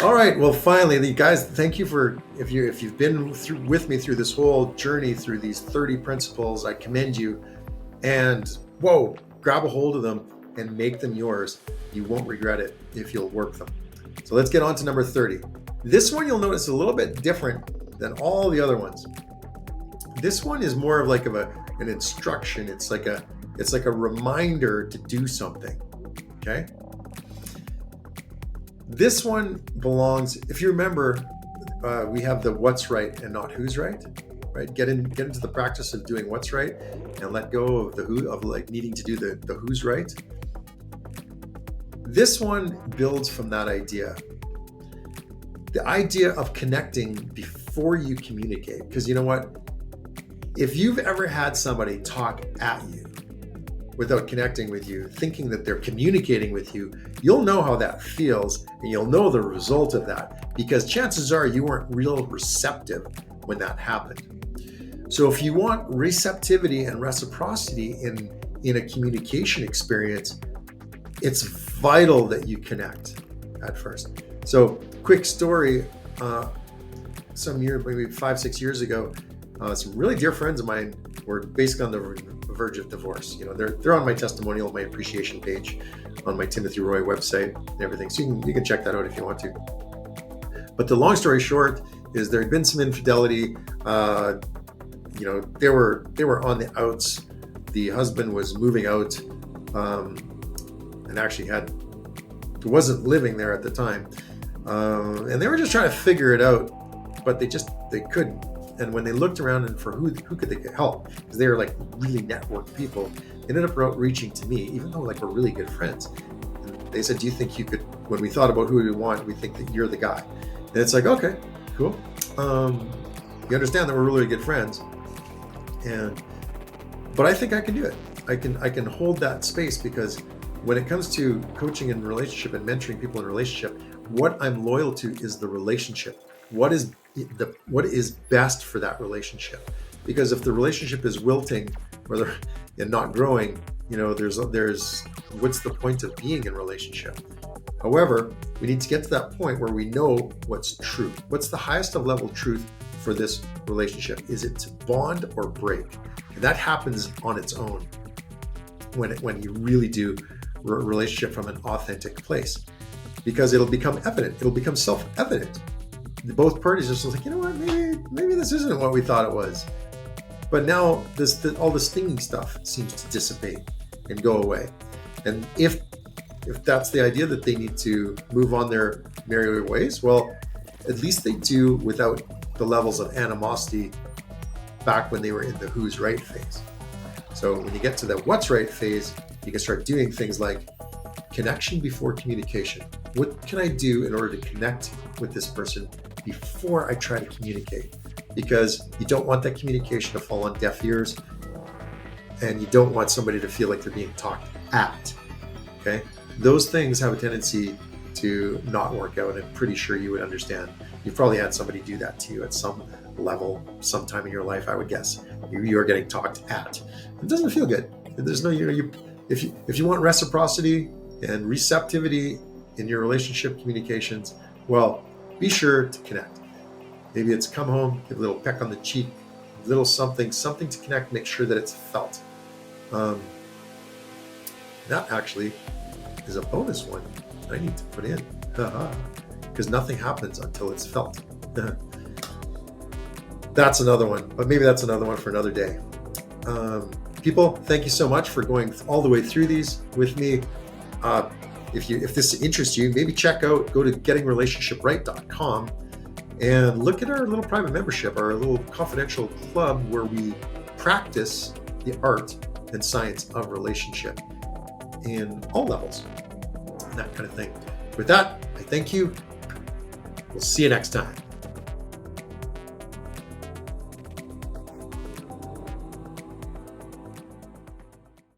All right. Well, finally, you guys, thank you for if you've been with me through this whole journey through these 30 principles. I commend you. And whoa, grab a hold of them and make them yours. You won't regret it if you'll work them. So let's get on to number 30. This one you'll notice a little bit different than all the other ones. This one is more of like an instruction. It's like a reminder to do something. Okay. This one belongs, if you remember, we have the what's right and not who's right. Right? Get into the practice of doing what's right and let go of the who, of like needing to do the who's right. This one builds from that idea. The idea of connecting before you communicate. Because you know what? If you've ever had somebody talk at you without connecting with you, thinking that they're communicating with you, you'll know how that feels and you'll know the result of that, because chances are you weren't real receptive when that happened. So if you want receptivity and reciprocity in a communication experience, it's vital that you connect at first. So quick story, some year, maybe 5-6 years ago, some really dear friends of mine were basically on the verge of divorce. You know, they're on my testimonial, my appreciation page on my Timothy Roy website and everything. So you can check that out if you want to. But the long story short is there had been some infidelity. You know, they were on the outs. The husband was moving out, and actually wasn't living there at the time. And they were just trying to figure it out, but they couldn't. And when they looked around and for who could they get help, because they were like really networked people, they ended up reaching to me, even though like we're really good friends. And they said, "Do you think you could?" When we thought about who we want, we think that you're the guy. And it's like, okay, cool. You understand that we're really good friends, but I think I can do it. I can hold that space, because when it comes to coaching in relationship and mentoring people in relationship, what I'm loyal to is the relationship. What is best for that relationship? Because if the relationship is wilting and not growing, you know, there's what's the point of being in relationship? However, we need to get to that point where we know what's true. What's the highest of level truth for this relationship? Is it to bond or break? And that happens on its own when you really do relationship from an authentic place, because it'll become evident. It'll become self-evident. Both parties are just like, you know what, maybe this isn't what we thought it was. But now all the stinging stuff seems to dissipate and go away. And if that's the idea that they need to move on their merry ways, well, at least they do without the levels of animosity back when they were in the who's right phase. So when you get to the what's right phase, you can start doing things like connection before communication. What can I do in order to connect with this person before I try to communicate? Because you don't want that communication to fall on deaf ears, and you don't want somebody to feel like they're being talked at. Okay? Those things have a tendency to not work out. I'm pretty sure you would understand. You've probably had somebody do that to you at some level, sometime in your life, I would guess. You are getting talked at. It doesn't feel good. There's no, if you want reciprocity and receptivity in your relationship communications, well, be sure to connect. Maybe it's come home, give a little peck on the cheek, a little something to connect, make sure that it's felt. That actually is a bonus one I need to put in, because nothing happens until it's felt. That's another one, but maybe that's another one for another day. People, thank you so much for going all the way through these with me. If this interests you, maybe go to gettingrelationshipright.com and look at our little private membership, our little confidential club where we practice the art and science of relationship in all levels, and that kind of thing. With that, I thank you. We'll see you next time.